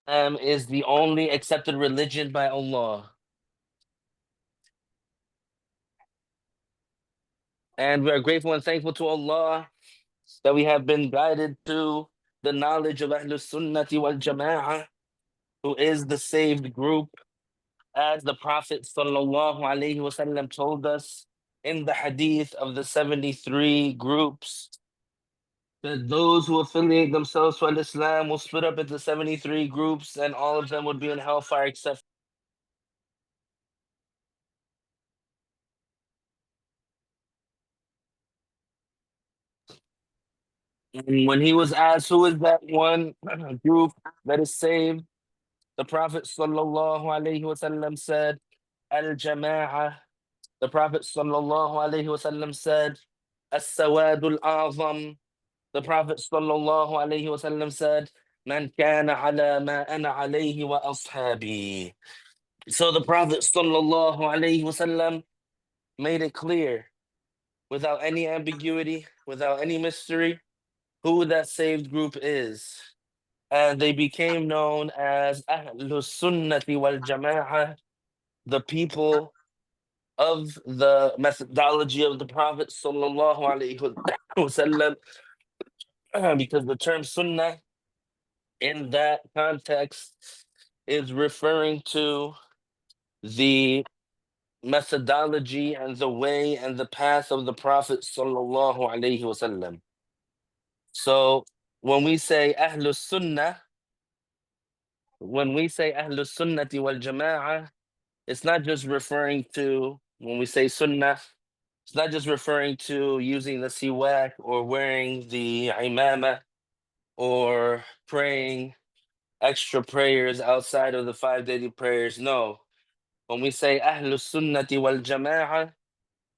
is the only accepted religion by Allah. And we are grateful and thankful to Allah that we have been guided to the knowledge of Ahlus Sunnati wal Jama'ah, who is the saved group, as the Prophet sallallahu alaihi wasallam told us in the hadith of the 73 groups, that those who affiliate themselves to Islam will split up into 73 groups, and all of them would be in hellfire except. And when he was asked who is that one group that is saved, the Prophet sallallahu alaihi wasallam said, "Al Jama'ah." The Prophet sallallahu alaihi wasallam said, "As-Sawadul Azam." The Prophet sallallahu alaihi wasallam said, "Man kana ala ma ana alayhi wa ashabi." So the Prophet sallallahu alaihi wasallam made it clear, without any ambiguity, without any mystery, who that saved group is. And they became known as Ahlus Sunnati wal Jama'ah, the people of the methodology of the Prophet sallallahu alaihi wasallam, because the term Sunnah in that context is referring to the methodology and the way and the path of the Prophet sallallahu alaihi wasallam. So when we say Ahlus Sunnah, when we say Ahlus Sunnati wal Jama'ah, it's not just referring to, when we say Sunnah, it's not just referring to using the siwak or wearing the imamah or praying extra prayers outside of the 5 daily prayers. No, when we say Ahlus Sunnati wal Jama'ah,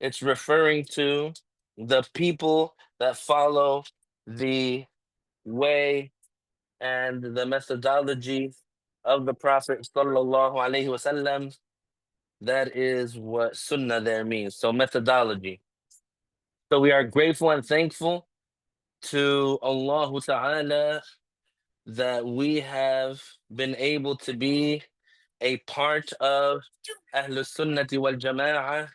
it's referring to the people that follow the way and the methodology of the Prophet sallallahu alaihi wasallam. That is what Sunnah there means. So methodology. So we are grateful and thankful to Allah Ta'ala that we have been able to be a part of Ahlus Sunnati wal Jama'ah,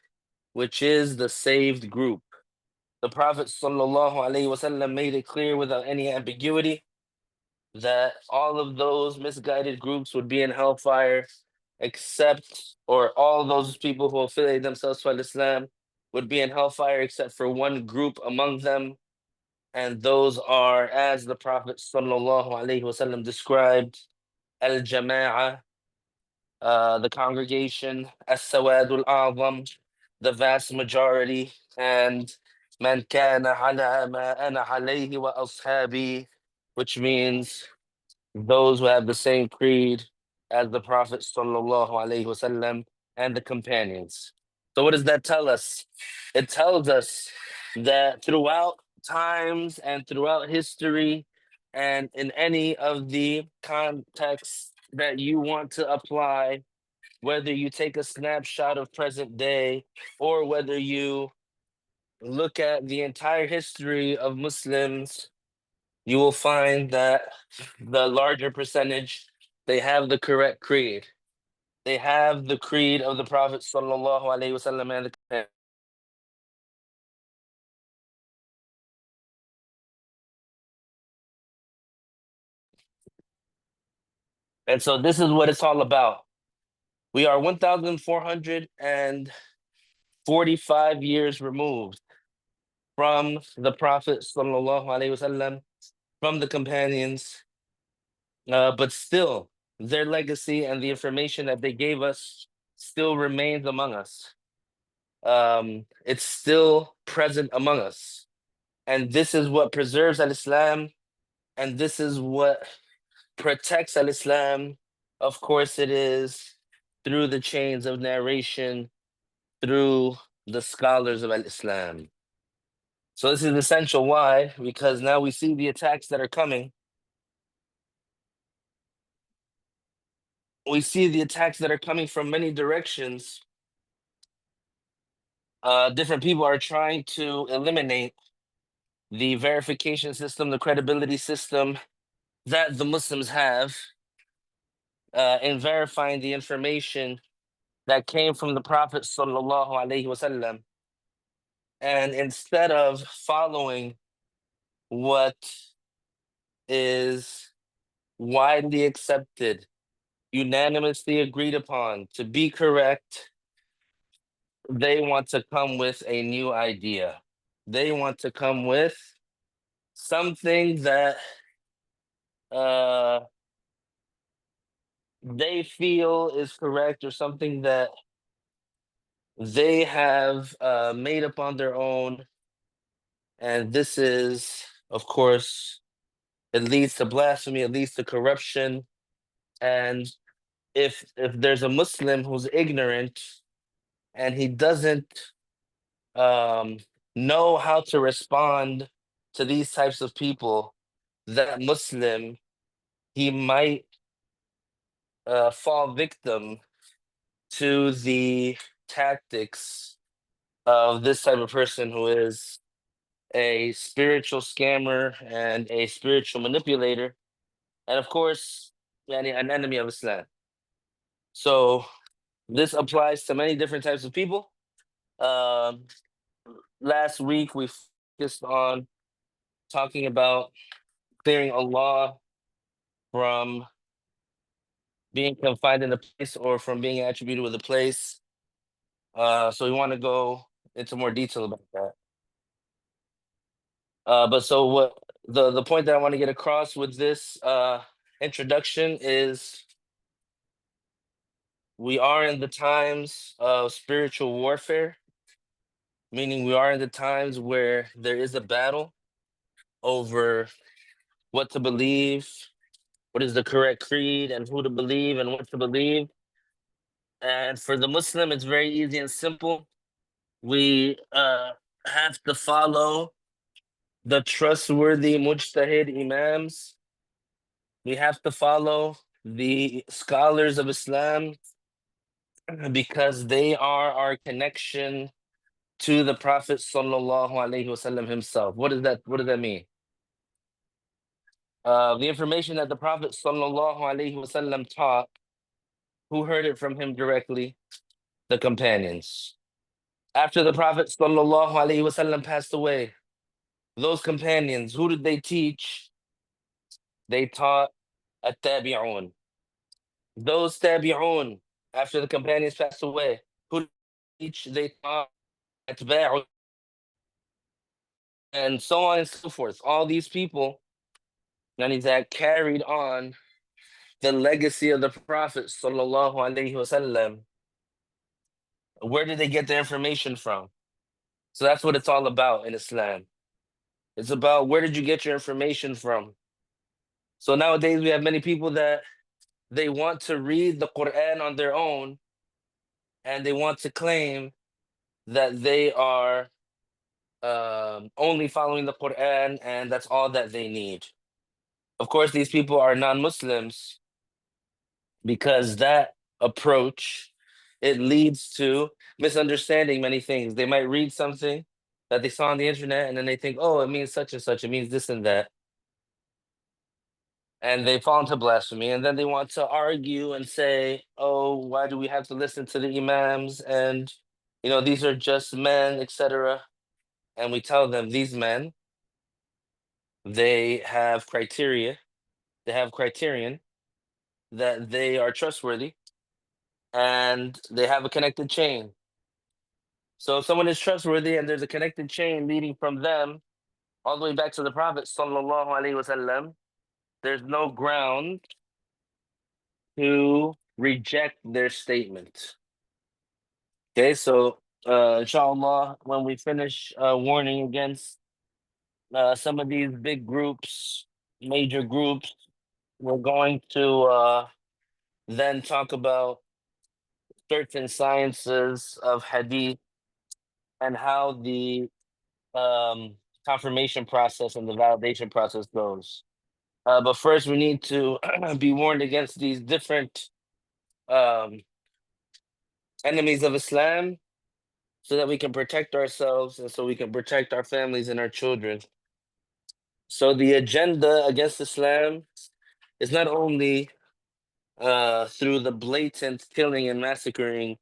which is the saved group. The Prophet sallallahu alaihi wasallam made it clear without any ambiguity that all of those misguided groups would be in hellfire, except, or all those people who affiliate themselves with Islam would be in hellfire except for one group among them. And those are, as the Prophet sallallahu alaihi wasallam described, al Jama'ah, the congregation, as-Sawadul A'zam, the vast majority, and man kana ala ma ana alayhi wa ashabi, which means those who have the same creed as the Prophet sallallahu alaihi wasallam and the companions. So what does that tell us? It tells us that throughout times and throughout history and in any of the contexts that you want to apply, whether you take a snapshot of present day or whether you look at the entire history of Muslims, you will find that the larger percentage, they have the correct creed. They have the creed of the Prophet sallallahu alaihi wasallam and the companions. And so this is what it's all about. We are 1,445 years removed from the Prophet sallallahu alaihi wasallam, from the companions, but still, their legacy and the information that they gave us still remains among us. It's still present among us. And this is what preserves al-Islam, and this is what protects al-Islam. Of course, it is through the chains of narration, through the scholars of al-Islam. So this is essential. Why? Because now we see the attacks that are coming. We see the attacks that are coming from many directions. Different people are trying to eliminate the verification system, the credibility system that the Muslims have. in verifying the information that came from the Prophet sallallahu alaihi wasallam, and instead of following what is widely accepted, unanimously agreed upon to be correct, they want to come with a new idea. They want to come with something that uh, they feel is correct, or something that they have made up on their own. And this is, of course, it leads to blasphemy, it leads to corruption. And if there's a Muslim who's ignorant and he doesn't um, know how to respond to these types of people, that Muslim, he might fall victim to the tactics of this type of person who is a spiritual scammer and a spiritual manipulator, and of course, an enemy of Islam. So this applies to many different types of people. Um, Last week we focused on talking about clearing Allah from being confined in a place or from being attributed with a place. So we want to go into more detail about that. But so what the point that I want to get across with this introduction is, we are in the times of spiritual warfare, meaning we are in the times where there is a battle over what to believe, what is the correct creed, and who to believe and what to believe. And for the Muslim, it's very easy and simple. We have to follow the trustworthy mujtahid imams. We have to follow the scholars of Islam, because they are our connection to the Prophet sallallahu alaihi wasallam himself. What does that mean? The information that the Prophet sallallahu alaihi wasallam taught, who heard it from him directly? The companions. After the Prophet sallallahu alaihi wasallam passed away, those companions, who did they teach? They taught at-tabi'un. Those tabi'un, after the companions passed away, who did they teach? They taught atba'u, and so on and so forth. All these people, that carried on the legacy of the Prophet sallallahu alaihi wasallam. Where did they get their information from? So that's what it's all about in Islam. It's about, where did you get your information from? So nowadays we have many people that they want to read the Quran on their own, and they want to claim that they are only following the Quran and that's all that they need. Of course, these people are non-Muslims, because that approach, it leads to misunderstanding many things. They might read something that they saw on the internet, and then they think, oh, it means such and such, it means this and that. And they fall into blasphemy, and then they want to argue and say, oh, why do we have to listen to the imams? And these are just men, etc. And we tell them, these men, they have criteria, they have criterion that they are trustworthy, and they have a connected chain. So if someone is trustworthy and there's a connected chain leading from them all the way back to the Prophet sallallahu alaihi wasallam, there's no ground to reject their statement. Okay, so inshallah, when we finish warning against some of these big groups, major groups, we're going to then talk about certain sciences of hadith and how the confirmation process and the validation process goes. But first, we need to be warned against these different um, enemies of Islam, so that we can protect ourselves and so we can protect our families and our children. So the agenda against Islam is not only through the blatant killing and massacring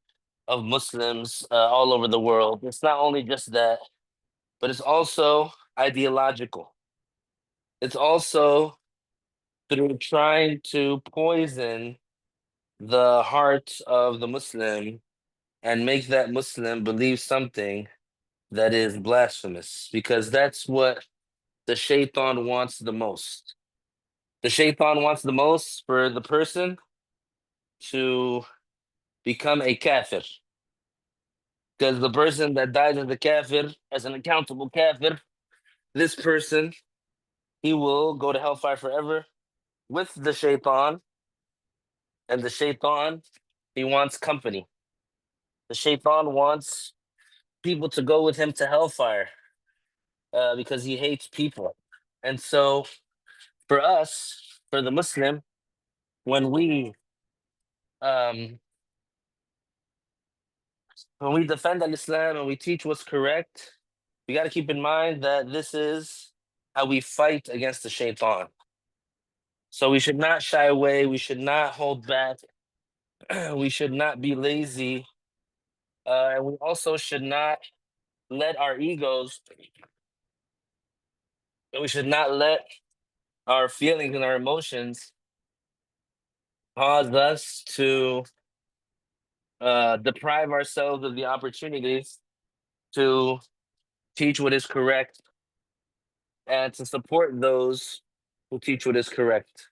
of Muslims all over the world. It's not only just that, but it's also ideological. It's also through trying to poison the heart of the Muslim and make that Muslim believe something that is blasphemous, because that's what the shaitan wants the most. The shaitan wants the most for the person to become a kafir, because the person that dies as a kafir, as an accountable kafir, this person, he will go to hellfire forever with the shaitan, and the shaitan, he wants company. The shaitan wants people to go with him to hellfire because he hates people. And so, for us, for the Muslim, when we um, when we defend al-Islam and we teach what's correct, we got to keep in mind that this is how we fight against the shaitan. So we should not shy away. We should not hold back. We should not be lazy. And we also should not let our egos, and we should not let our feelings and our emotions cause us to deprive ourselves of the opportunities to teach what is correct and to support those who teach what is correct.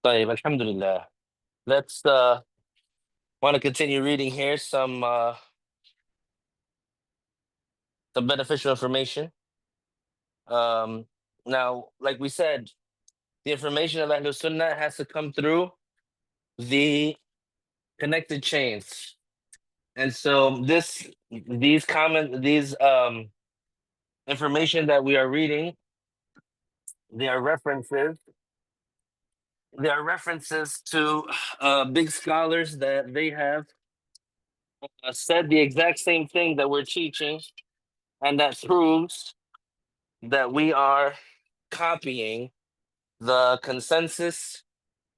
طيب, alhamdulillah. Let's want to continue reading here some beneficial information. Now, like we said, the information of Ahlul Sunnah has to come through the connected chains. And so these information that we are reading, they are references. They are references to big scholars that they have said the exact same thing that we're teaching, and that proves that we are copying the consensus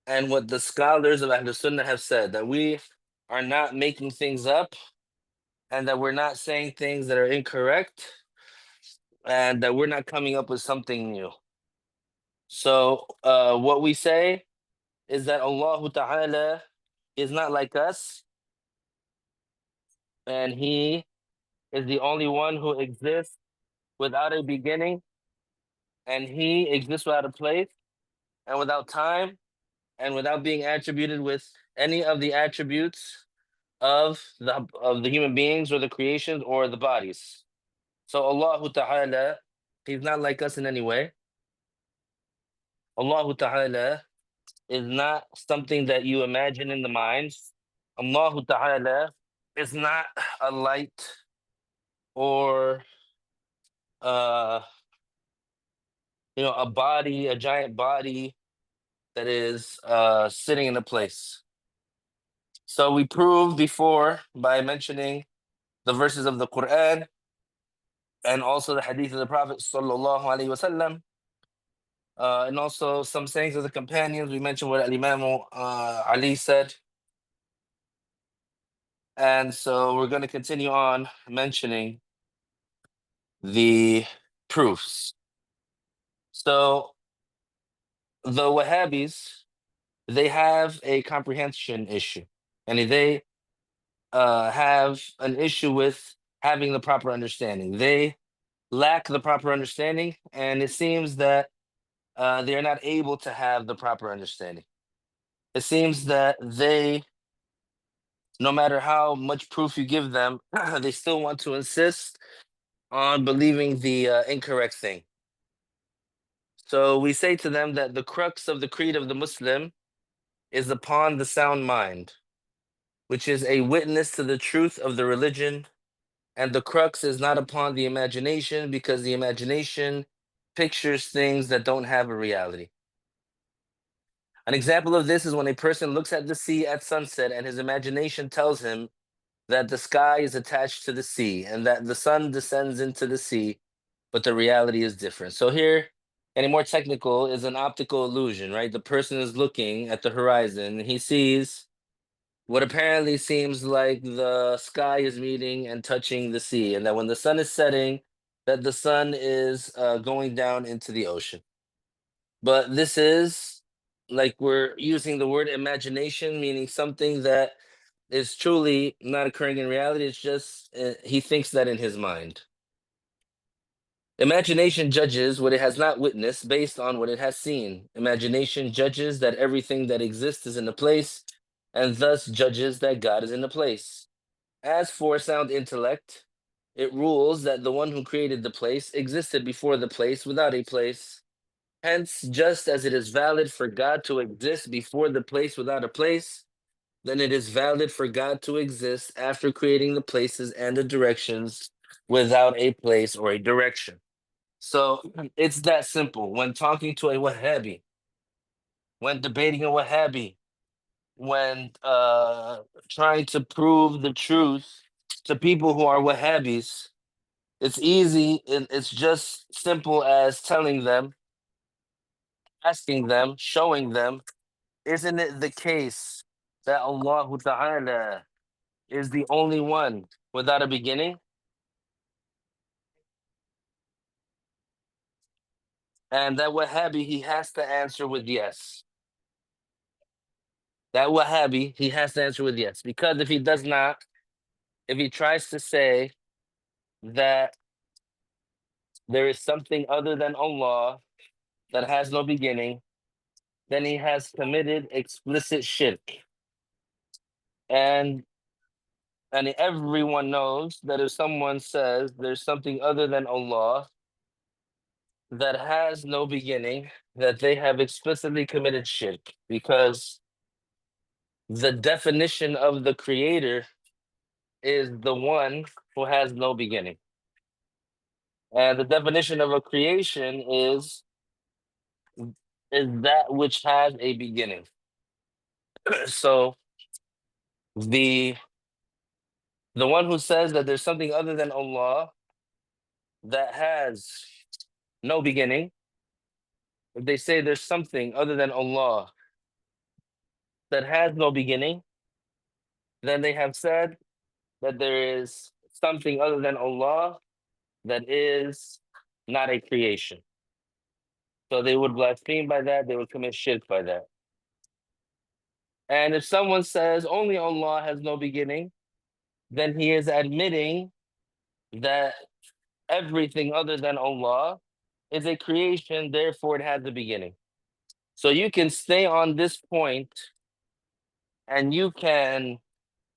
and what the scholars of Ahlul Sunnah have said, that we are not making things up and that we're not saying things that are incorrect and that we're not coming up with something new. So what we say is that Allah Ta'ala is not like us, and He is the only one who exists without a beginning, and He exists without a place and without time and without being attributed with any of the attributes of the human beings or the creations or the bodies. So Allah Ta'ala, He's not like us in any way. Allah Ta'ala is not something that you imagine in the mind. Allah Ta'ala is not a light or uh a body, a giant body that is sitting in a place. So we proved before by mentioning the verses of the Quran and also the hadith of the Prophet sallallahu alaihi wasallam, and also some sayings of the companions. We mentioned what Imam Ali said, and so we're going to continue on mentioning the proofs. So the Wahhabis, they have a comprehension issue, and they have an issue with having the proper understanding. They lack the proper understanding, and it seems that they're not able to have the proper understanding. It seems that they, no matter how much proof you give them, they still want to insist on believing the incorrect thing. So we say to them that the crux of the creed of the Muslim is upon the sound mind, which is a witness to the truth of the religion, and the crux is not upon the imagination, because the imagination pictures things that don't have a reality. An example of this is when a person looks at the sea at sunset and his imagination tells him that the sky is attached to the sea and that the sun descends into the sea, but the reality is different. So here, any more technical, is an optical illusion, right? The person is looking at the horizon and he sees what apparently seems like the sky is meeting and touching the sea, and that when the sun is setting, that the sun is going down into the ocean. But this is like we're using the word imagination, meaning something that is truly not occurring in reality. It's just he thinks that in his mind. Imagination judges what it has not witnessed based on what it has seen. Imagination judges that everything that exists is in a place, and thus judges that God is in a place. As for sound intellect, it rules that the one who created the place existed before the place without a place. Hence, just as it is valid for God to exist before the place without a place, then it is valid for God to exist after creating the places and the directions without a place or a direction. So it's that simple. When talking to a Wahhabi, when debating a Wahhabi, when trying to prove the truth to people who are Wahhabis, it's easy. It's just simple as telling them, asking them, showing them, isn't it the case that Allah Ta'ala is the only one without a beginning? And that Wahhabi, he has to answer with yes. That Wahhabi, he has to answer with yes. Because if he does not, if he tries to say that there is something other than Allah that has no beginning, then he has committed explicit shirk. And and everyone knows that if someone says there's something other than Allah that has no beginning, that they have explicitly committed shirk, because the definition of the creator is the one who has no beginning. And the definition of a creation is that which has a beginning. So the the one who says that there's something other than Allah that has no beginning, if they say there's something other than Allah that has no beginning, then they have said that there is something other than Allah that is not a creation. So they would blaspheme by that, they would commit shirk by that. And if someone says only Allah has no beginning, then he is admitting that everything other than Allah is a creation, therefore it has a beginning. So you can stay on this point and you can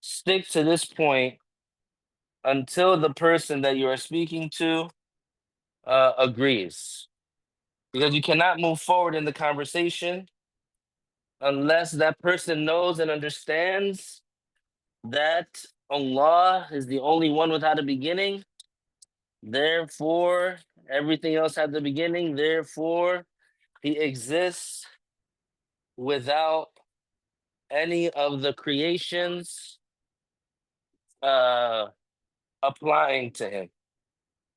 stick to this point until the person that you are speaking to agrees. Because you cannot move forward in the conversation unless that person knows and understands that Allah is the only one without a beginning. Therefore, everything else has a beginning. Therefore, he exists without any of the creations uh, applying to him,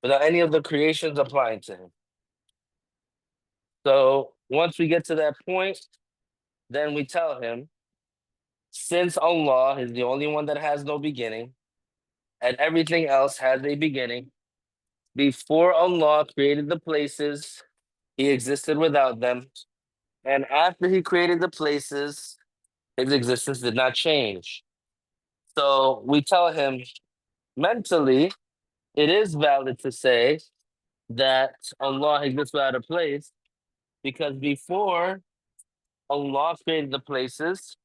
without any of the creations applying to him. So once we get to that point, then we tell him, since Allah is the only one that has no beginning, and everything else has a beginning, before Allah created the places, he existed without them. And after he created the places, his existence did not change. So we tell him mentally, it is valid to say that Allah exists without a place, because before Allah created the places,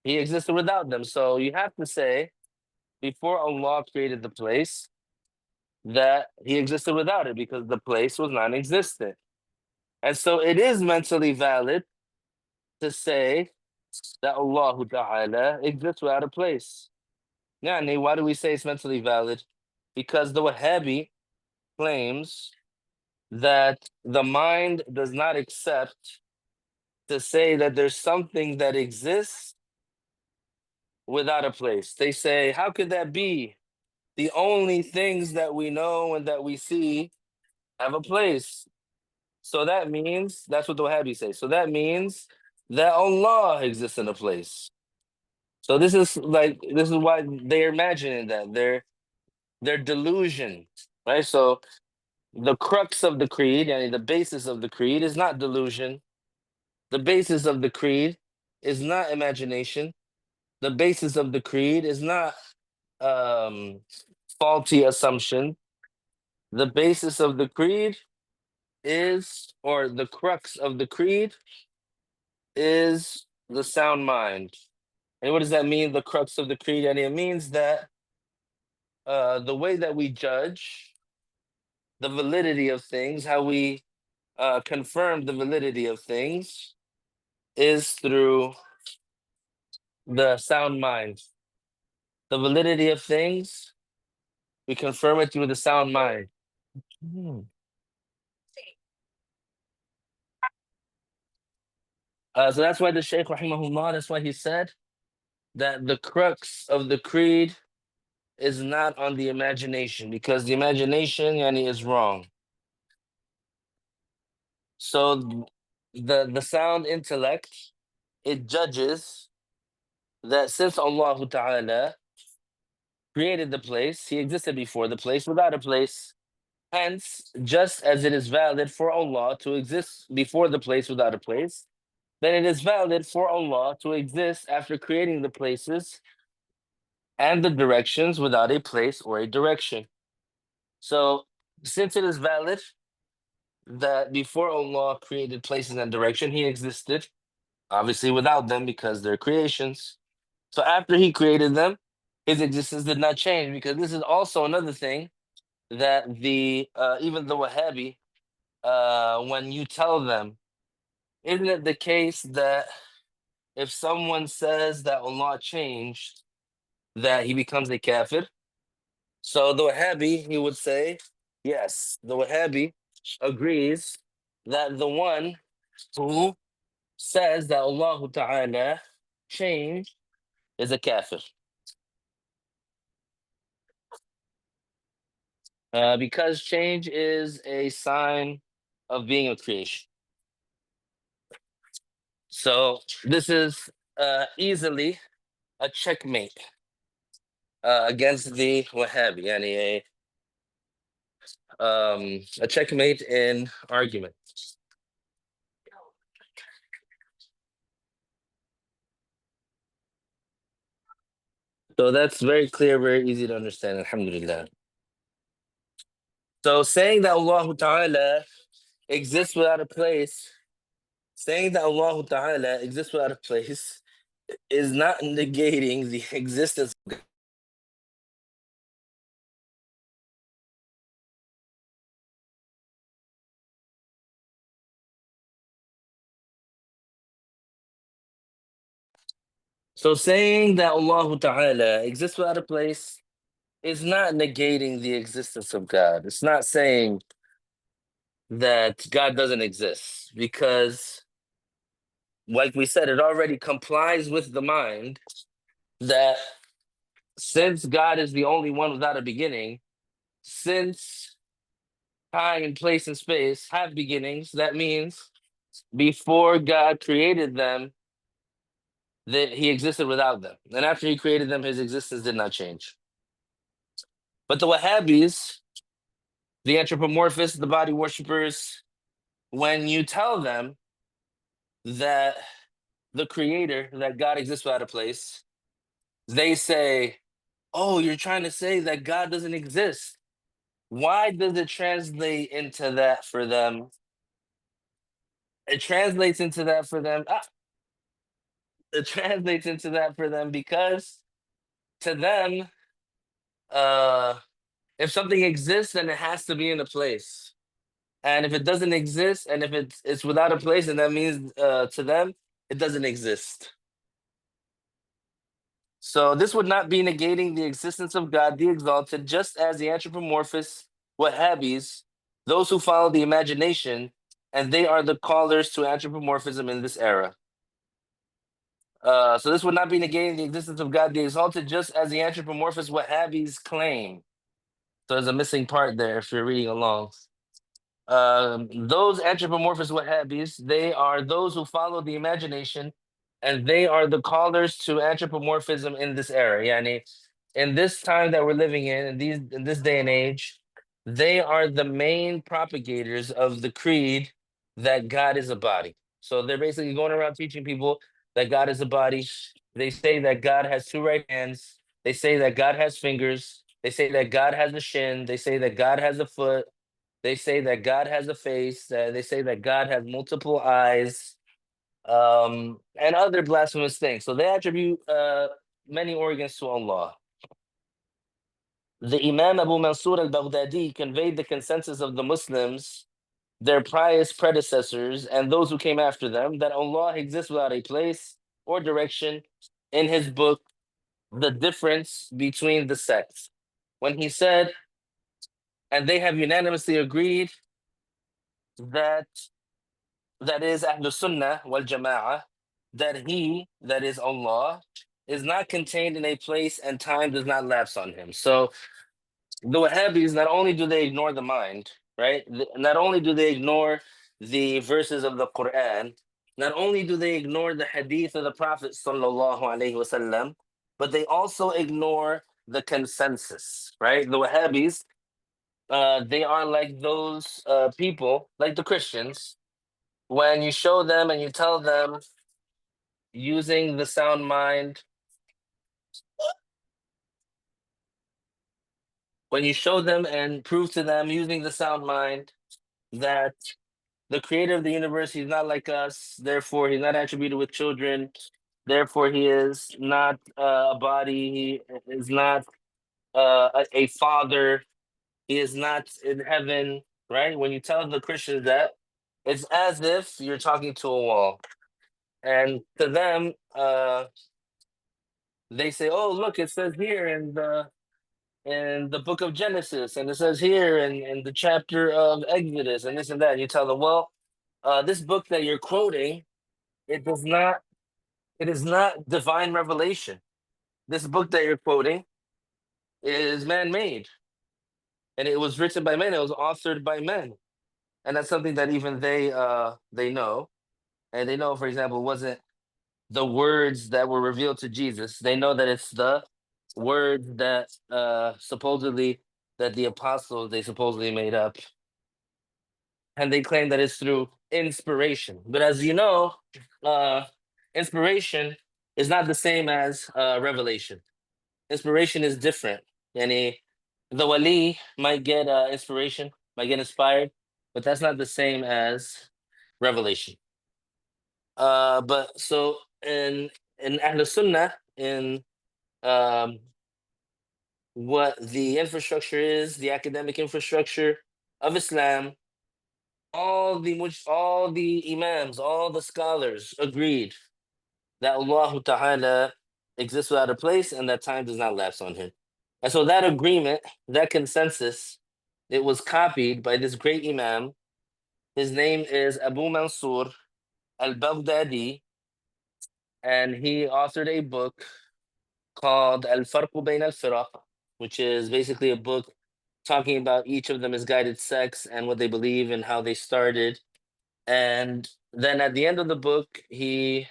he existed without them. So you have to say, before Allah created the place, that he existed without it, because the place was non-existent. And so it is mentally valid to say that Allah Ta'ala exists without a place. Yani, why do we say it's mentally valid? Because the Wahhabi claims that the mind does not accept to say that there's something that exists without a place. They say, how could that be? The only things that we know and that we see have a place. So that means, that's what the Wahhabis say. So that means that Allah exists in a place. So this is why they're imagining that. They're delusion, right? So the crux of the creed, and the basis of the creed is not delusion. The basis of the creed is not imagination. The basis of the creed is not um, faulty assumption. The basis of the creed is, or the crux of the creed is the sound mind. And what does that mean, the crux of the creed? And it means that the way that we judge the validity of things, how we confirm the validity of things, is through the sound mind. The validity of things, we confirm it through the sound mind. Hmm. So that's why the Shaykh, rahimahullah, that's why he said that the crux of the creed is not on the imagination, because the imagination, yani, is wrong. So the sound intellect, it judges that since Allah Ta'ala created the place, he existed before the place without a place. Hence, just as it is valid for Allah to exist before the place without a place, then it is valid for Allah to exist after creating the places and the directions without a place or a direction. So, since it is valid that before Allah created places and direction, he existed, obviously without them because they're creations. So after he created them, his existence did not change, because this is also another thing that the even the Wahhabi, when you tell them, isn't it the case that if someone says that Allah changed, that he becomes a kafir? So the Wahhabi, he would say, yes, the Wahhabi agrees that the one who says that Allah Ta'ala changed is a kafir. Because change is a sign of being a creation. So this is easily a checkmate against the Wahhabi, yani a checkmate in argument. So that's very clear, very easy to understand, alhamdulillah. So saying that Allah Ta'ala exists without a place, saying that Allah Ta'ala exists without a place is not negating the existence. So saying that Allah Ta'ala exists without a place is not negating the existence of God. It's not saying that God doesn't exist, because, like we said, it already complies with the mind that since God is the only one without a beginning, since time and place and space have beginnings, that means before God created them, that he existed without them. And after he created them, his existence did not change. But the Wahhabis, the anthropomorphists, the body worshippers, when you tell them that the creator, that God exists without a place, they say, oh, you're trying to say that God doesn't exist. Why does it translate into that for them? It translates into that for them. It translates into that for them because to them, uh, if something exists, then it has to be in a place. And if it doesn't exist, and if it's without a place, then that means to them, it doesn't exist. So this would not be negating the existence of God, the exalted, just as the anthropomorphists, Wahhabis, those who follow the imagination, and they are the callers to anthropomorphism in this era. So this would not be negating the existence of God the Exalted, just as the anthropomorphist Wahhabis claim. So there's a missing part there if you're reading along. Those anthropomorphist Wahhabis, they are those who follow the imagination, and they are the callers to anthropomorphism in this era. Yani, in this time that we're living in this day and age, they are the main propagators of the creed that God is a body. So they're basically going around teaching people that God is a body. They say that God has two right hands. They say that God has fingers. They say that God has a shin. They say that God has a foot. They say that God has a face. They say that God has multiple eyes, and other blasphemous things. So they attribute many organs to Allah. The Imam Abu Mansur al-Baghdadi conveyed the consensus of the Muslims, their pious predecessors, and those who came after them, that Allah exists without a place or direction in his book, The Difference Between the Sects. When he said, and they have unanimously agreed that that is Ahlul Sunnah wal Jama'ah, that he, that is Allah, is not contained in a place and time does not lapse on him. So the Wahhabis, not only do they ignore the mind, right? Not only do they ignore the verses of the Quran, not only do they ignore the hadith of the Prophet sallallahu alaihi wasallam, but they also ignore the consensus, right? The Wahhabis, they are like those people, like the Christians, when you show them and you tell them using the sound mind, when you show them and prove to them using the sound mind that the creator of the universe, he's not like us, therefore he's not attributed with children, therefore he is not a body, he is not a father, he is not in heaven, right? When you tell the Christians that, it's as if you're talking to a wall. And to them, they say, "Oh, look, it says here in the book of Genesis, and it says here in the chapter of Exodus, and this and that." And you tell them, "Well, this book that you're quoting, it does not, it is not divine revelation. This book that you're quoting is man-made, and it was written by men. It was authored by men, and that's something that even they know, and they know, for example, it wasn't the words that were revealed to Jesus. They know that it's the words that supposedly that the apostles they supposedly made up, and they claim that it's through inspiration. But as you know, uh, inspiration is not the same as revelation. Inspiration is different. Yani the wali might get inspiration, might get inspired, but that's not the same as revelation. But so in Ahl Sunnah, in um, what the infrastructure is, the academic infrastructure of Islam, all the imams, all the scholars agreed that Allah Ta'ala exists without a place and that time does not lapse on him. And so that agreement, that consensus, it was copied by this great imam. His name is Abu Mansur al-Baghdadi, and he authored a book called Al-Farqu Bayn al-Firaq, which is basically a book talking about each of the misguided sects and what they believe and how they started. And then at the end of the book, he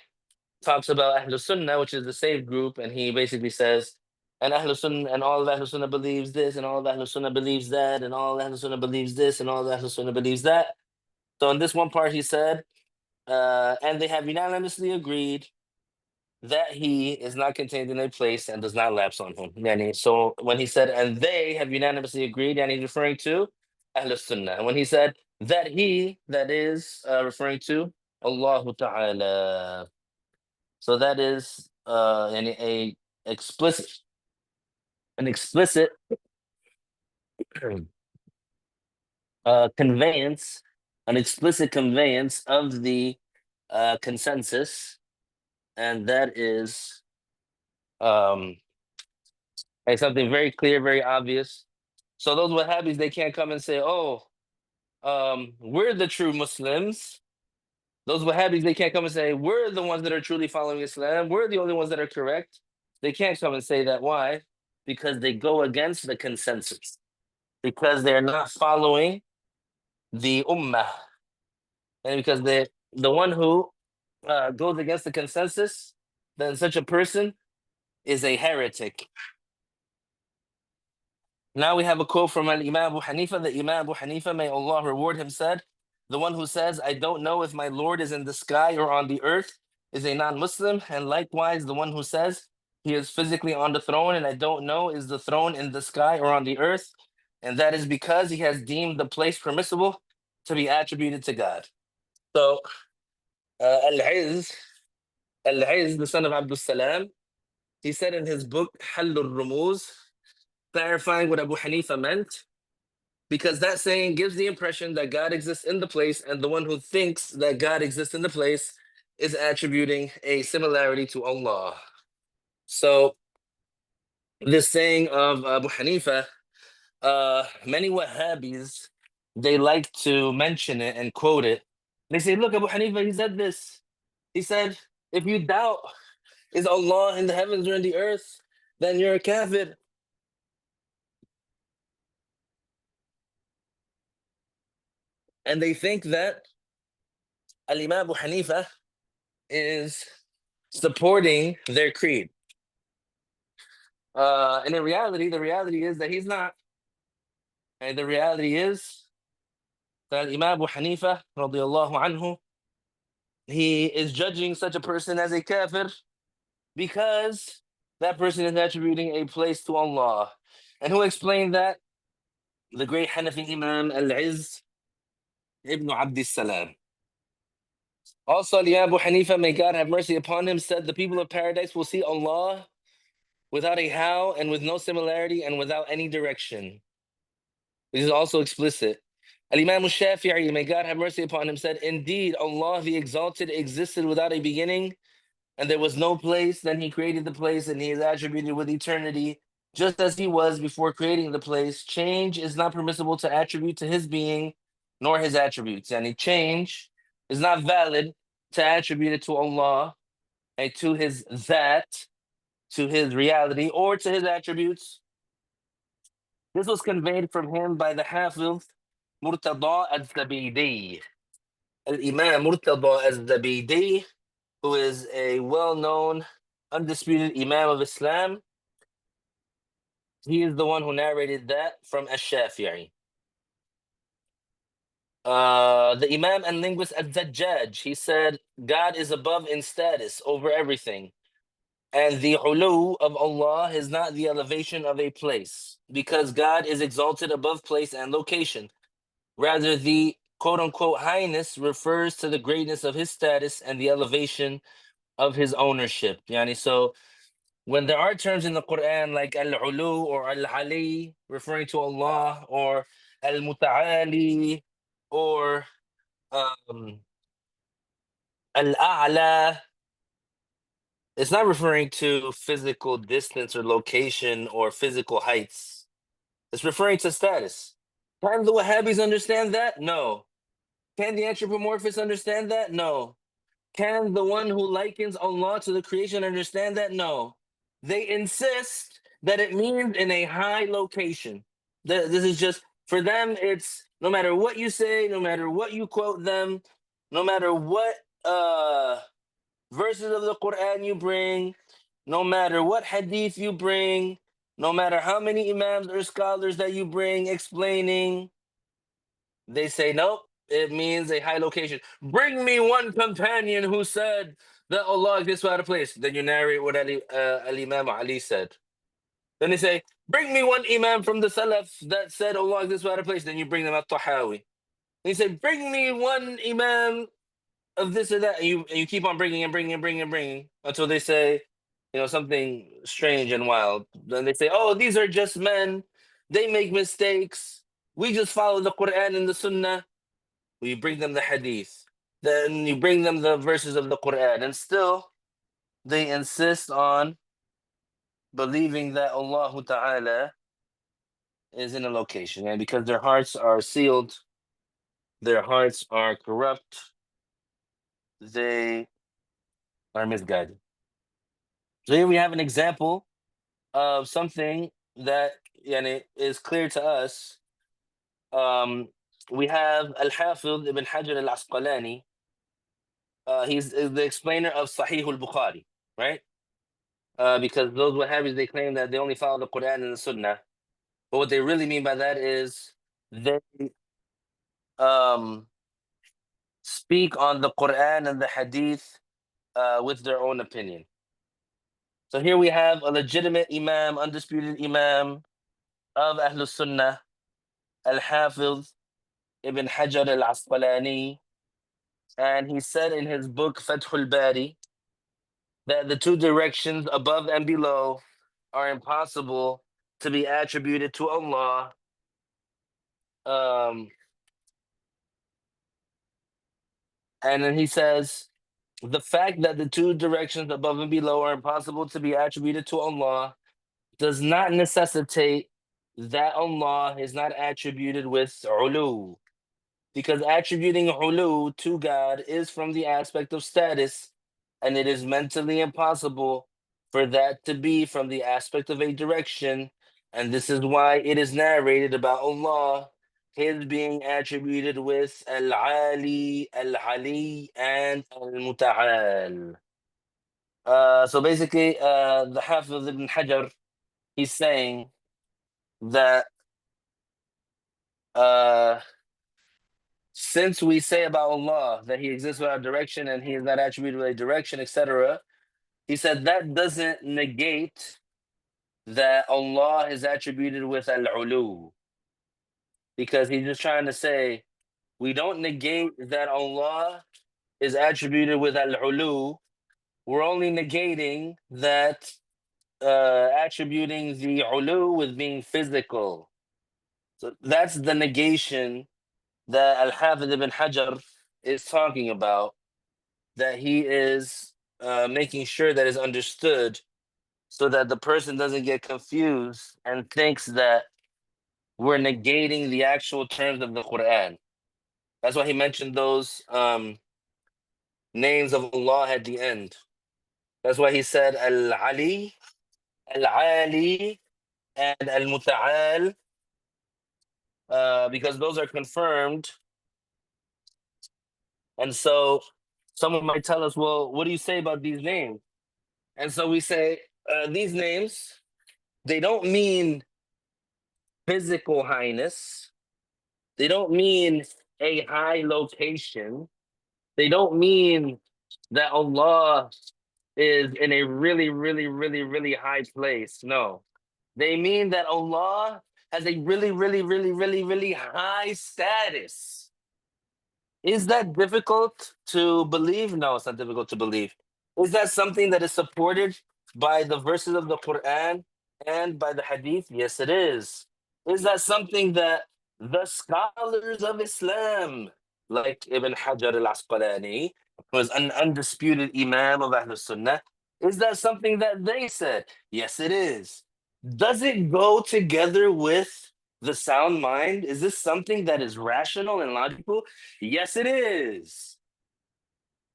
talks about Ahlul Sunnah, which is the saved group, and he basically says, and Ahlul Sunnah and all of Ahlul Sunnah believes this, and all of Ahlul Sunnah believes that, and all of Ahlul Sunnah believes this, and all of Ahlul Sunnah believes that. So in this one part, he said, and they have unanimously agreed that he is not contained in a place and does not lapse on him. Yani, so when he said, and they have unanimously agreed, and he's referring to Ahlul Sunnah. And when he said that he, that is referring to Allah Ta'ala. So that is explicit, an explicit conveyance, an explicit conveyance of the consensus, and that is um, like something very clear, very obvious. So those Wahhabis, they can't come and say, "Oh, we're the true Muslims." Those Wahhabis, they can't come and say, we're the ones that are truly following Islam. We're the only ones that are correct. They can't come and say that. Why? Because they go against the consensus. Because they're not following the ummah. And because the one who goes against the consensus, then such a person is a heretic. Now we have a quote from Imam Abu Hanifa. The Imam Abu Hanifa, may Allah reward him, said, the one who says, I don't know if my Lord is in the sky or on the earth is a non-Muslim. And likewise, the one who says he is physically on the throne and I don't know is the throne in the sky or on the earth. And that is because he has deemed the place permissible to be attributed to God. So, Al-Izz, the son of Abdul Salam, he said in his book, Hallul Rumuz, clarifying what Abu Hanifa meant, because that saying gives the impression that God exists in the place, and the one who thinks that God exists in the place is attributing a similarity to Allah. So, this saying of Abu Hanifa, many Wahhabis, they like to mention it and quote it. They say, look, Abu Hanifa, he said this. He said, if you doubt, is Allah in the heavens or in the earth, then you're a kafir. And they think that Al-Imam Abu Hanifa is supporting their creed. And in reality, the reality is that he's not. And the reality is that Imam Abu Hanifa, radiallahu anhu, he is judging such a person as a kafir because that person is attributing a place to Allah. And who explained that? The great Hanafi Imam Al-Izz ibn Abd Salam. Also, Imam Abu Hanifa, may God have mercy upon him, said the people of paradise will see Allah without a how and with no similarity and without any direction. This is also explicit. Al-Imam al-Shafi'i, may God have mercy upon him, said, indeed, Allah the Exalted existed without a beginning, and there was no place, then he created the place, and he is attributed with eternity, just as he was before creating the place. Change is not permissible to attribute to his being, nor his attributes. And change is not valid to attribute it to Allah, and to his that, to his reality, or to his attributes. This was conveyed from him by the Hafiz Murtada al-Zabidi. Al-Imam Murtada al-Zabidi, who is a well-known, undisputed Imam of Islam. He is the one who narrated that from Ash-Shafi'i. The Imam and linguist al-Zajjaj, he said, God is above in status over everything. And the ulu of Allah is not the elevation of a place, because God is exalted above place and location. Rather, the quote-unquote highness refers to the greatness of his status and the elevation of his ownership. Yani, so when there are terms in the Quran like al-ulu or al-ali referring to Allah, or al-muta'ali, or al-a'la, it's not referring to physical distance or location or physical heights. It's referring to status. Can the Wahhabis understand that? No. Can the anthropomorphists understand that? No. Can the one who likens Allah to the creation understand that? No. They insist that it means in a high location. This is just, for them, it's no matter what you say, no matter what you quote them, no matter what verses of the Quran you bring, no matter what hadith you bring, no matter how many imams or scholars that you bring explaining, they say, nope, it means a high location. Bring me one companion who said that Allah exists without a place. Then you narrate what Al-Imam Ali said. Then they say, bring me one imam from the Salaf that said Allah exists without a place. Then you bring them At-Tahawi. Then you say, bring me one imam of this or that. And you keep on bringing and bringing and bringing and bringing until they say, something strange and wild. Then they say, oh, these are just men. They make mistakes. We just follow the Quran and the Sunnah. We bring them the Hadith. Then you bring them the verses of the Quran. And still, they insist on believing that Allah Ta'ala is in a location. And because their hearts are sealed, their hearts are corrupt, they are misguided. So here we have an example of something that is clear to us. Um, we have Al-Hafiz ibn Hajar al-Asqalani. He's the explainer of Sahih al-Bukhari, right? Because those Wahhabis, they claim that they only follow the Quran and the Sunnah. But what they really mean by that is they um, speak on the Quran and the Hadith with their own opinion. So here we have a legitimate Imam, undisputed Imam of Ahlul Sunnah, Al-Hafiz ibn Hajar al-Asqalani. And he said in his book, Fathul Bari, that the two directions above and below are impossible to be attributed to Allah. And then he says, the fact that the two directions above and below are impossible to be attributed to Allah does not necessitate that Allah is not attributed with ulu. Because attributing ulu to God is from the aspect of status, and it is mentally impossible for that to be from the aspect of a direction. And this is why it is narrated about Allah, his being attributed with Al-Ali, Al-Ali, and Al-Muta'al. So basically, the Hafiz ibn Hajar, he's saying that since we say about Allah that he exists without direction and he is not attributed with a direction, etc., he said that doesn't negate that Allah is attributed with al-ulu. Because he's just trying to say, we don't negate that Allah is attributed with al-ulu. We're only negating that attributing the ulu with being physical. So that's the negation that Al-Hafidh ibn Hajar is talking about, that he is making sure that is understood so that the person doesn't get confused and thinks that we're negating the actual terms of the Quran. That's why he mentioned those names of Allah at the end. That's why he said Al-Ali, Al-Ali, and Al-Muta'al, because those are confirmed. And so someone might tell us, well, what do you say about these names? And so we say, these names, they don't mean physical highness. They don't mean a high location. They don't mean that Allah is in a really, really, really, really high place. No. They mean that Allah has a really, really, really, really, really high status. Is that difficult to believe? No, it's not difficult to believe. Is that something that is supported by the verses of the Quran and by the Hadith? Yes, it is. Is that something that the scholars of Islam, like Ibn Hajar al-Asqalani, was an undisputed Imam of Ahlul Sunnah, is that something that they said? Yes, it is. Does it go together with the sound mind? Is this something that is rational and logical? Yes, it is.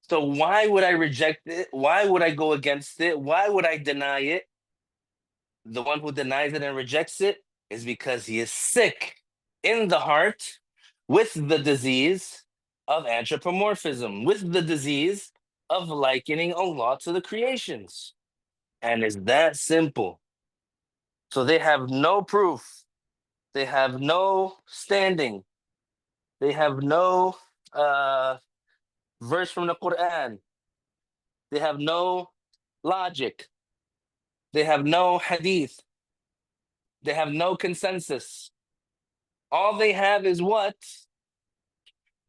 So why would I reject it? Why would I go against it? Why would I deny it? The one who denies it and rejects it is because he is sick in the heart with the disease of anthropomorphism, with the disease of likening Allah to the creations. And it's that simple. So they have no proof. They have no standing. They have no verse from the Quran. They have no logic. They have no hadith. They have no consensus. All they have is what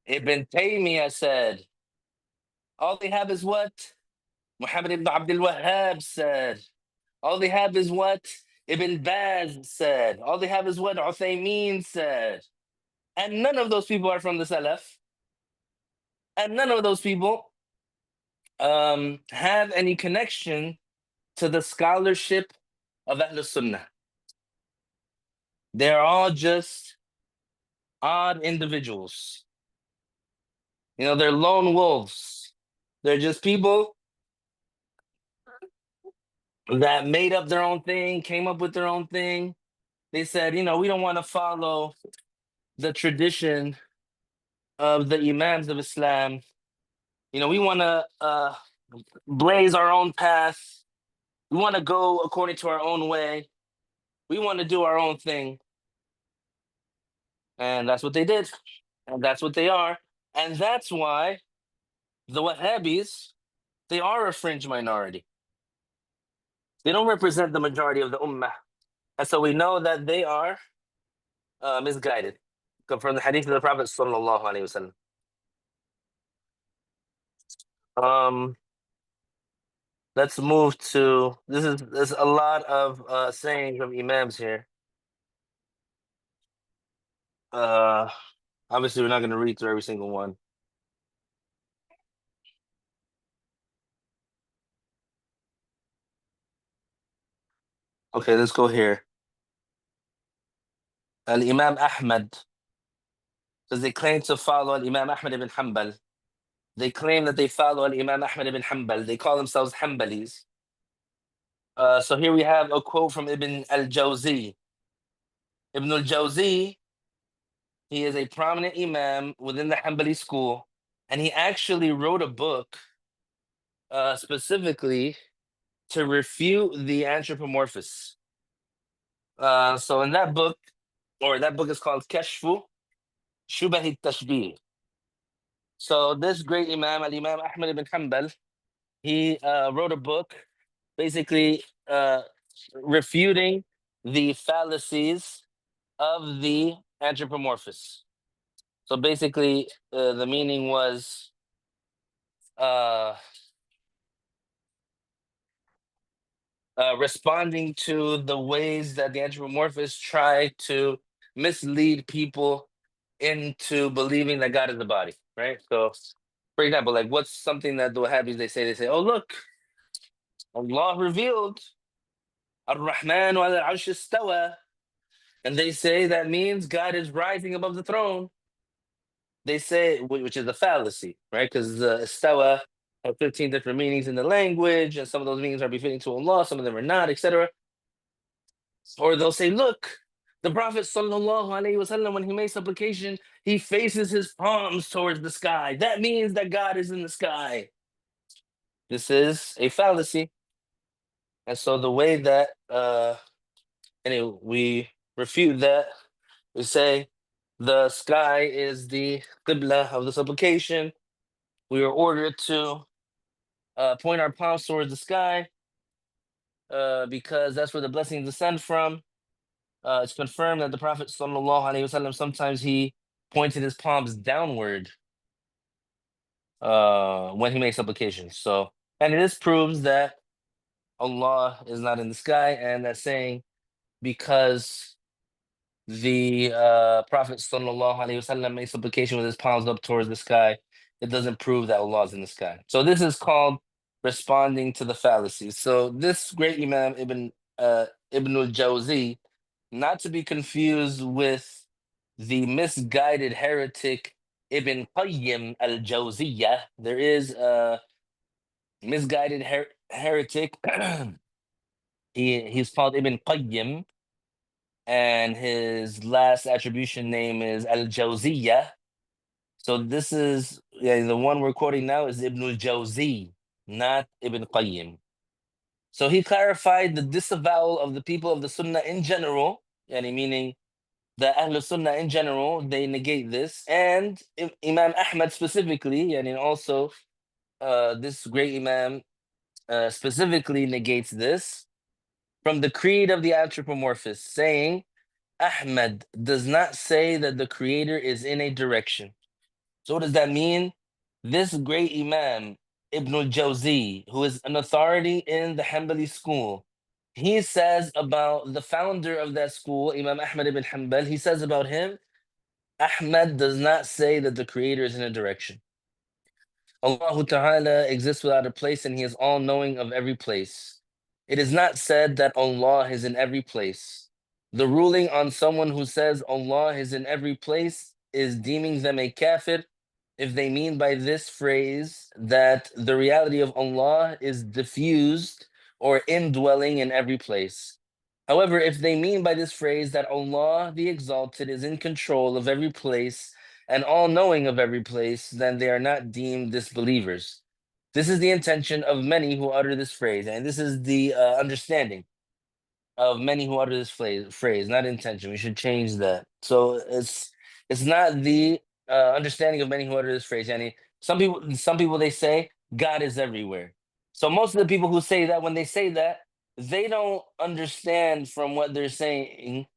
Ibn Taymiyyah said. All they have is what Muhammad ibn Abdul Wahhab said. All they have is what Ibn Baz said. All they have is what Uthaymeen said. And none of those people are from the Salaf. And none of those people have any connection to the scholarship of Ahlul Sunnah. They're all just odd individuals. You know, they're lone wolves. They're just people that made up their own thing, came up with their own thing. They said, we don't want to follow the tradition of the Imams of Islam. We want to blaze our own path. We want to go according to our own way. We want to do our own thing. And that's what they did. And that's what they are. And that's why the Wahhabis, they are a fringe minority. They don't represent the majority of the Ummah. And so we know that they are misguided. From the hadith of the Prophet sallallahu alaihi wasallam. Let's move to there's a lot of sayings of Imams here. Obviously we're not going to read through every single one. Okay, let's go here. Al-Imam Ahmad, because they claim to follow Al-Imam Ahmad ibn Hanbal. They claim that they follow Al-Imam Ahmad ibn Hanbal. They call themselves Hanbalis. So here we have a quote from Ibn al-Jawzi. Ibn al-Jawzi, he is a prominent Imam within the Hanbali school, and he actually wrote a book specifically to refute the anthropomorphists. So in that book is called Kashfu Shubah Tashbih. So this great Imam, Al-Imam Ahmad ibn Hanbal, he wrote a book basically refuting the fallacies of the anthropomorphists. So basically, the meaning was responding to the ways that the anthropomorphists try to mislead people into believing that God is the body, right? So, for example, like what's something that the Wahhabis they say, oh look, Allah revealed Ar-Rahman wa al-Arsh istawa, and they say that means God is rising above the throne. They say, which is a fallacy, right? Because istawa have 15 different meanings in the language, and some of those meanings are befitting to Allah, some of them are not, etc. Or they'll say, look, the Prophet sallallahu alaihi wasallam, when he makes supplication, he faces his palms towards the sky. That means that God is in the sky. This is a fallacy. And so the way that anyway, we refute that, we say the sky is the qibla of the supplication. We are ordered to point our palms towards the sky because that's where the blessings descend from. It's confirmed that the Prophet sallallahu alaihi wasallam sometimes he pointed his palms downward when he makes supplications. So, and this proves that Allah is not in the sky, and that saying because the Prophet sallallahu alaihi wasallam makes supplication with his palms up towards the sky, it doesn't prove that Allah is in the sky. So this is called responding to the fallacies. So this great Imam Ibn al-Jawzi, not to be confused with the misguided heretic Ibn Qayyim al-Jawziyah. There is a misguided heretic. He's called Ibn Qayyim, and his last attribution name is al-Jawziyah. So this is the one we're quoting now is Ibn al-Jawzi, not Ibn Qayyim. So he clarified the disavowal of the people of the Sunnah in general, meaning the Ahlul Sunnah in general, they negate this, and Imam Ahmad specifically, and also this great Imam specifically negates this from the creed of the anthropomorphists, saying Ahmad does not say that the creator is in a direction. So what does that mean? This great Imam, Ibn al-Jawzi, who is an authority in the Hanbali school, he says about the founder of that school, Imam Ahmad ibn Hanbal, he says about him, Ahmad does not say that the creator is in a direction. Allah Ta'ala exists without a place, and he is all-knowing of every place. It is not said that Allah is in every place. The ruling on someone who says Allah is in every place is deeming them a kafir if they mean by this phrase that the reality of Allah is diffused or indwelling in every place. However, if they mean by this phrase that Allah the Exalted is in control of every place and all knowing of every place, then they are not deemed disbelievers. This is the intention of many who utter this phrase, and this is the understanding of many who utter this phrase, not intention. We should change that. So it's not the understanding of many who utter this phrase. Yani some people they say God is everywhere. So most of the people who say that, when they say that, they don't understand from what they're saying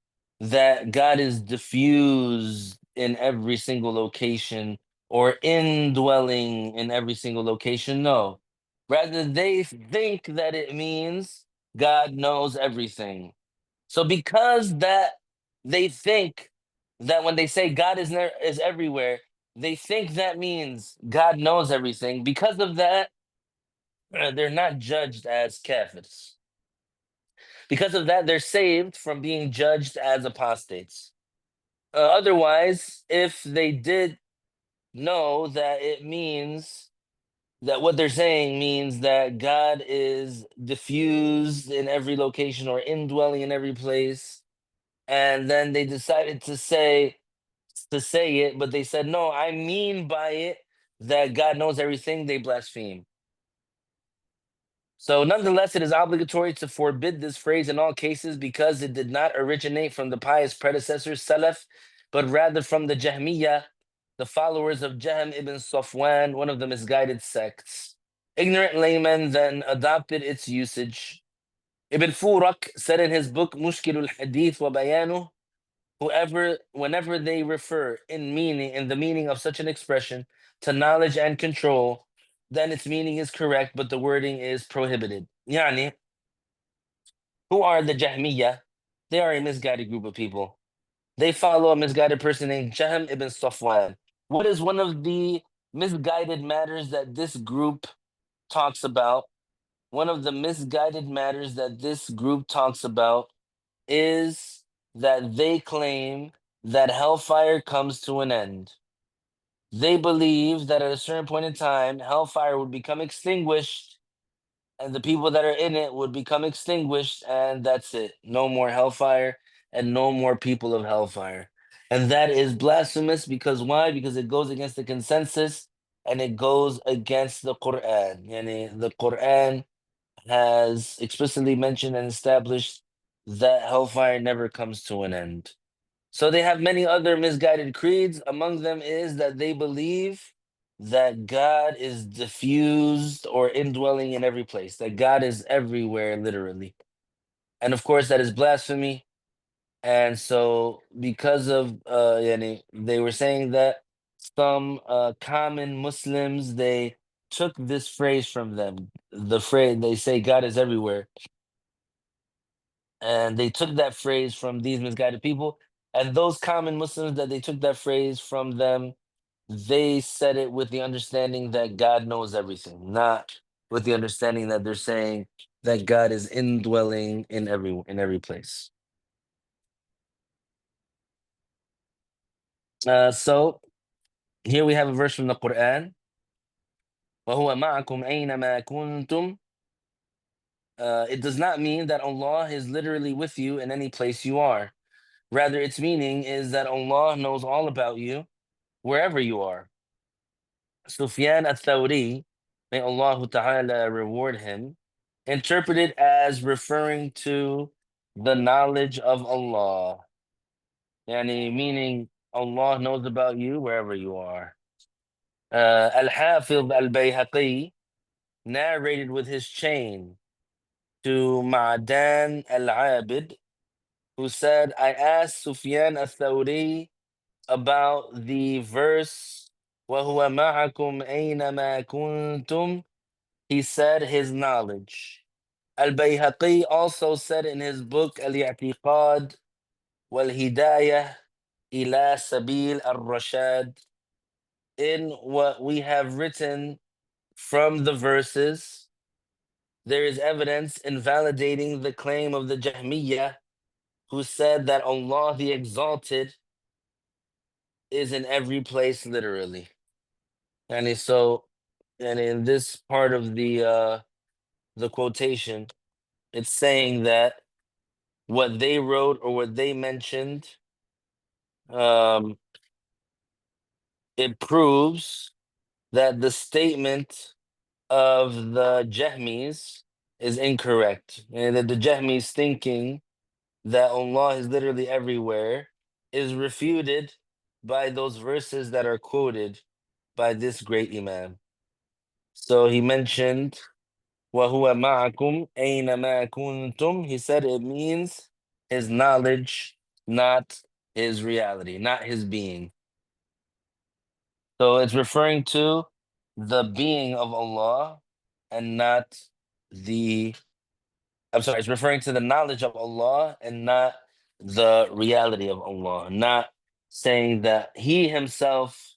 that God is diffused in every single location or indwelling in every single location. No. Rather, they think that it means God knows everything. So because that they think that when they say God is everywhere, they think that means God knows everything. Because of that, they're not judged as kafirs. Because of that, they're saved from being judged as apostates. Otherwise, if they did know that it means that what they're saying means that God is diffused in every location or indwelling in every place, and then they decided to say it, but they said, no, I mean by it that God knows everything, they blaspheme. So nonetheless, it is obligatory to forbid this phrase in all cases because it did not originate from the pious predecessors, Salaf, but rather from the Jahmiyyah, the followers of Jahm ibn Safwan, one of the misguided sects. Ignorant laymen then adopted its usage. Ibn Furak said in his book Mushkilul Hadith wa Bayanuh, whenever they refer in the meaning of such an expression to knowledge and control, then its meaning is correct, but the wording is prohibited. Yani, who are the Jahmiyyah? They are a misguided group of people. They follow a misguided person named Jahm ibn Safwan. What is one of the misguided matters that this group talks about? One of the misguided matters that this group talks about is that they claim that hellfire comes to an end. They believe that at a certain point in time, hellfire would become extinguished and the people that are in it would become extinguished, and that's it. No more hellfire and no more people of hellfire. And that is blasphemous because why? Because it goes against the consensus and it goes against the Quran. Yani the Quran has explicitly mentioned and established that hellfire never comes to an end. So they have many other misguided creeds. Among them is that they believe that God is diffused or indwelling in every place, that God is everywhere, literally. And of course, that is blasphemy. And so, because of, they were saying that some common Muslims, they took this phrase from them. The phrase, they say God is everywhere, and they took that phrase from these misguided people, and those common Muslims that they took that phrase from them, they said it with the understanding that God knows everything, not with the understanding that they're saying that God is indwelling in every place. So here we have a verse from the Quran. وَهُوَ مَعَكُمْ أَيْنَمَا كُنْتُمْ. It does not mean that Allah is literally with you in any place you are. Rather, its meaning is that Allah knows all about you wherever you are. Sufyan al-Thawri, may Allah Ta'ala reward him, interpreted as referring to the knowledge of Allah. Yani meaning Allah knows about you wherever you are. Al-Hafidh al-Bayhaqi narrated with his chain to Ma'dan al-Abid, who said, I asked Sufyan al-Thawri about the verse وَهُوَ مَعَكُمْ أَيْنَمَا كُنْتُمْ. He said his knowledge. Al-Bayhaqi also said in his book Al-I'tiqad wal-Hidayah ila Sabil al-Rashad, in what we have written from the verses, there is evidence invalidating the claim of the Jahmiyyah, who said that Allah the Exalted is in every place literally. So, and in this part of the quotation, it's saying that what they wrote or what they mentioned, um, it proves that the statement of the Jahmis is incorrect, and that the Jahmis thinking that Allah is literally everywhere is refuted by those verses that are quoted by this great Imam. So he mentioned وَهُوَ مَعَكُمْ أَيْنَمَا كُنْتُمْ. He said it means his knowledge, not his reality, not his being. So it's referring to the being of Allah and not the, I'm sorry, it's referring to the knowledge of Allah and not the reality of Allah, not saying that He Himself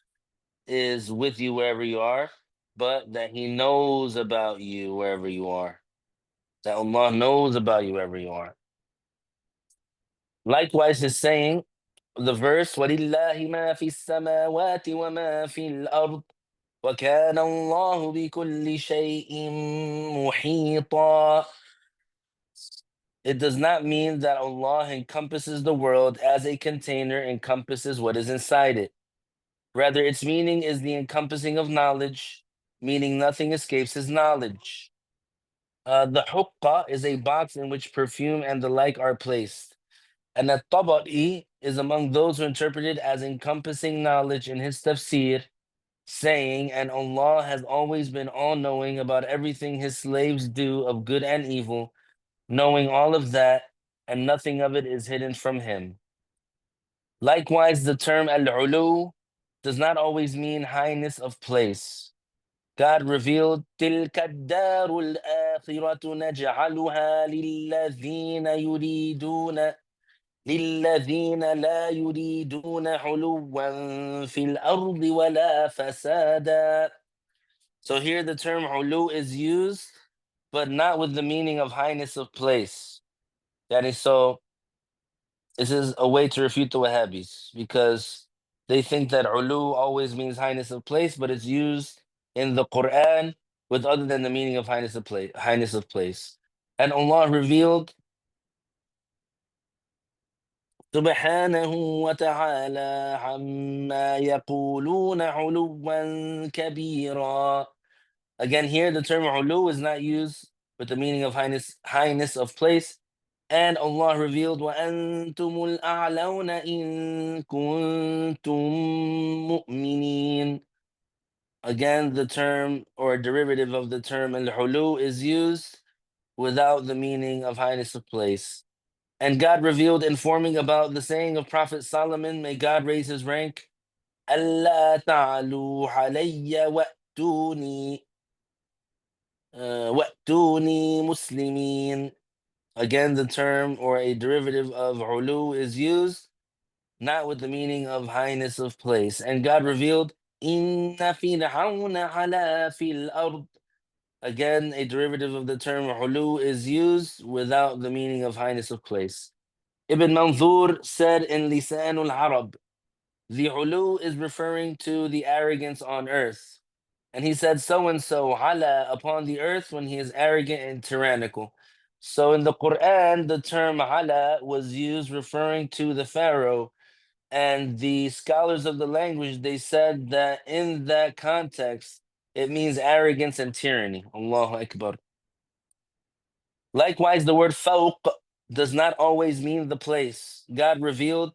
is with you wherever you are, but that He knows about you wherever you are. That Allah knows about you wherever you are. Likewise, is saying the verse, وَلِلَّهِ مَا فِي السَّمَاوَاتِ وَمَا فِي الْأَرْضِ وَكَانَ اللَّهُ بِكُلِّ شَيْءٍ مُحِيطًا. It does not mean that Allah encompasses the world as a container encompasses what is inside it. Rather, its meaning is the encompassing of knowledge, meaning nothing escapes His knowledge. The huqqah is a box in which perfume and the like are placed. And at-Tabari is among those who interpret it as encompassing knowledge in his tafsir, saying, and Allah has always been all-knowing about everything His slaves do of good and evil, knowing all of that, and nothing of it is hidden from Him. Likewise, the term al-ulu does not always mean highness of place. God revealed, تِلْكَ الدَّارُ الْآخِرَةُ نَجْعَلُهَا لِلَّذِينَ لَا يُرِيدُونَ حُلُوًّا فِي الْأَرْضِ وَلَا فَسَادًا. So here the term ulu is used, but not with the meaning of highness of place. That is, so this is a way to refute the Wahhabis, because they think that ulu always means highness of place, but it's used in the Quran with other than the meaning of highness of place. And Allah revealed, سبحانه وتعالى عما يقولون علوا كبيرا. Again, here the term ulu is not used with the meaning of highness of place. And Allah revealed, وَأَنْتُمُ الْأَعْلَوْنَ إِن كُنتُم مُؤْمِنِينَ. Again, the term or derivative of the term al-ulu is used without the meaning of highness of place. And God revealed, informing about the saying of Prophet Solomon, may God raise his rank, أَلَّا تَعْلُوا عَلَيَّ وَأْتُونِي مُسْلِمِينَ. Again, the term or a derivative of ulu is used, not with the meaning of highness of place. And God revealed, إِنَّ فِرْعَوْنَ عَلَا فِي الْأَرْضِ. Again, a derivative of the term ulu is used without the meaning of highness of place. Ibn Manzur said in Lisan al-Arab, the ulu is referring to the arrogance on earth. And he said, so-and-so ala upon the earth when he is arrogant and tyrannical. So in the Quran, the term ala was used referring to the Pharaoh. And the scholars of the language, they said that in that context, it means arrogance and tyranny. Allahu Akbar. Likewise, the word fawq does not always mean the place. God revealed,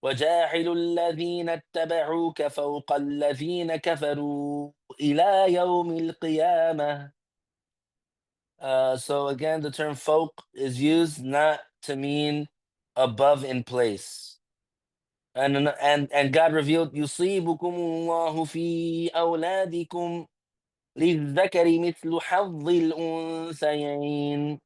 وَجَاعِلُ الَّذِينَ اتَّبَعُوكَ فَوْقَ الَّذِينَ كَفَرُوا إِلَى يَوْمِ الْقِيَامَةِ. So again, the term fawq is used not to mean above in place. And God revealed, يُصِيبُكُمُ اللَّهُ فِي أَوْلَادِكُمْ لِلذَّكَرِ مِثْلُ حَظِّ الْأُنثَيَيْنِ.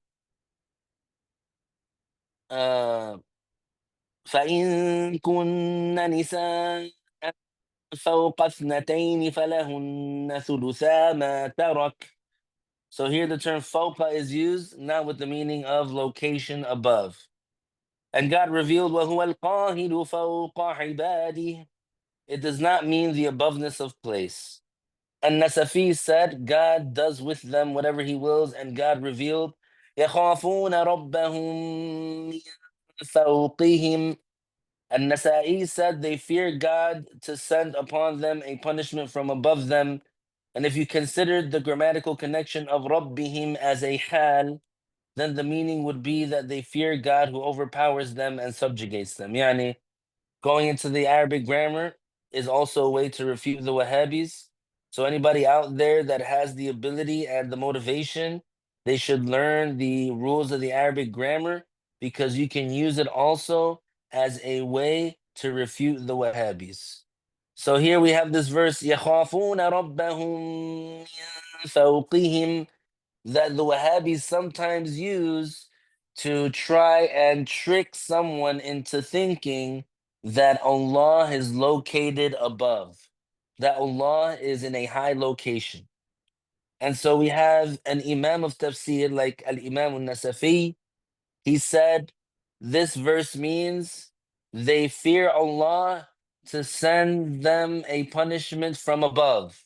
فإن كن نساء فوق اثنتين فلهن ثلثا ما ترك. So here the term fawqa is used, not with the meaning of location above. And God revealed, وَهُوَ الْقَاهِرُ فَوْقَ عِبَادِهِ. It does not mean the aboveness of place. An-Nasafi said, God does with them whatever he wills, and God revealed, يَخَافُونَ رَبَّهُم مِّن فَوْقِهِمْ. An-Nasa'i said they fear God to send upon them a punishment from above them. And if you considered the grammatical connection of Rabbihim as a hal, then the meaning would be that they fear God who overpowers them and subjugates them. Yani, going into the Arabic grammar is also a way to refute the Wahhabis. So anybody out there that has the ability and the motivation, they should learn the rules of the Arabic grammar, because you can use it also as a way to refute the Wahhabis. So here we have this verse, يَخَافُونَ رَبَّهُم مِّن فَوْقِهِمْ, that the Wahhabis sometimes use to try and trick someone into thinking that Allah is located above, that Allah is in a high location. And so we have an Imam of Tafsir like Al-Imam al-Nasafi. He said, this verse means they fear Allah to send them a punishment from above,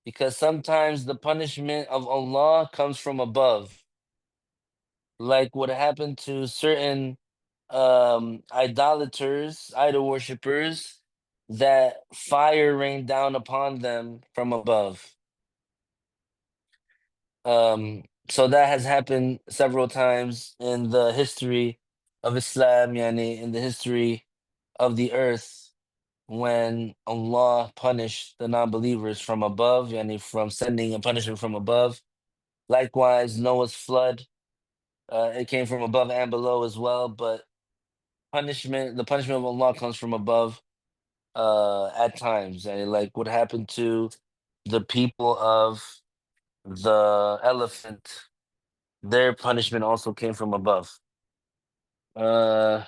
because sometimes the punishment of Allah comes from above, like what happened to certain idolaters, idol worshippers, that fire rained down upon them from above. So that has happened several times in the history of Islam, yani in the history of the earth, when Allah punished the non-believers from above, yani from sending a punishment from above. Likewise, Noah's flood, it came from above and below as well, but the punishment of Allah comes from above at times. And like what happened to the people of the elephant, their punishment also came from above. Uh,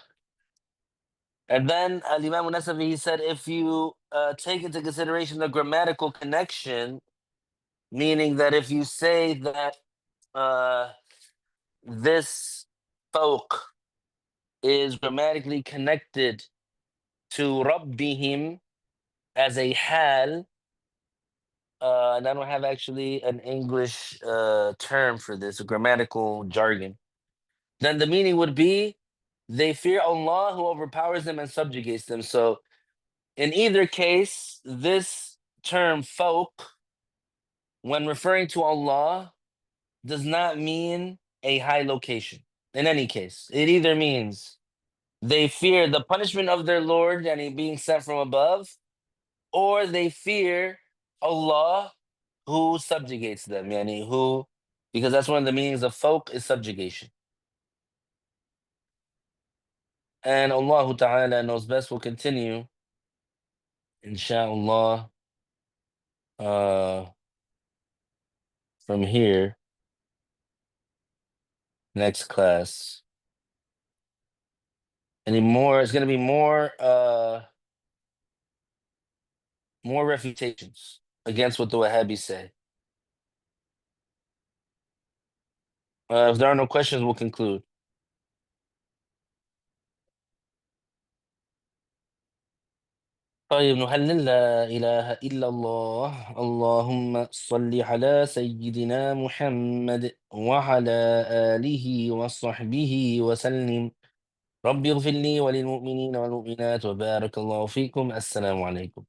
and then Imam Nasafi, he said, if you take into consideration the grammatical connection, meaning that if you say that this folk is grammatically connected to Rabbihim as a hal, and I don't have actually an English term for this, a grammatical jargon, then the meaning would be they fear Allah who overpowers them and subjugates them. So in either case, this term folk, when referring to Allah, does not mean a high location. In any case, it either means they fear the punishment of their Lord and he being sent from above, or they fear Allah who subjugates them, yani who, because that's one of the meanings of folk is subjugation. And Allah Ta'ala knows best. Will continue, inshallah, uh, from here, next class. Any more? It's gonna be more refutations against what the Wahhabis say. If there are no questions, we'll conclude. طيب نهلل لا إله إلا الله اللهم صل على سيدنا محمد وعلى آله وصحبه وسلم. رب اغفر لي وللمؤمنين والمؤمنات وبارك الله فيكم. السلام عليكم.